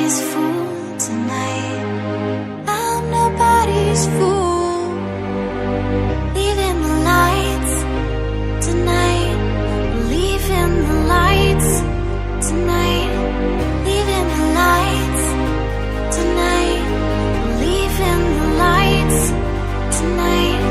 nobody's fool tonight. I'm nobody's fool. Leaving the lights tonight. Leaving the lights tonight. Leaving the lights tonight. Leaving the lights tonight.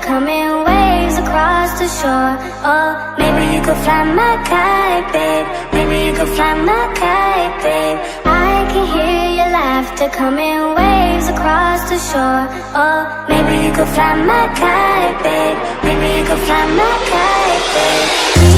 Coming waves across the shore. Oh, maybe you could fly my kite, babe. Maybe you could fly my kite, babe. I can hear your laughter coming waves across the shore. Oh, maybe you could fly my kite, babe. Maybe you could fly my kite, babe.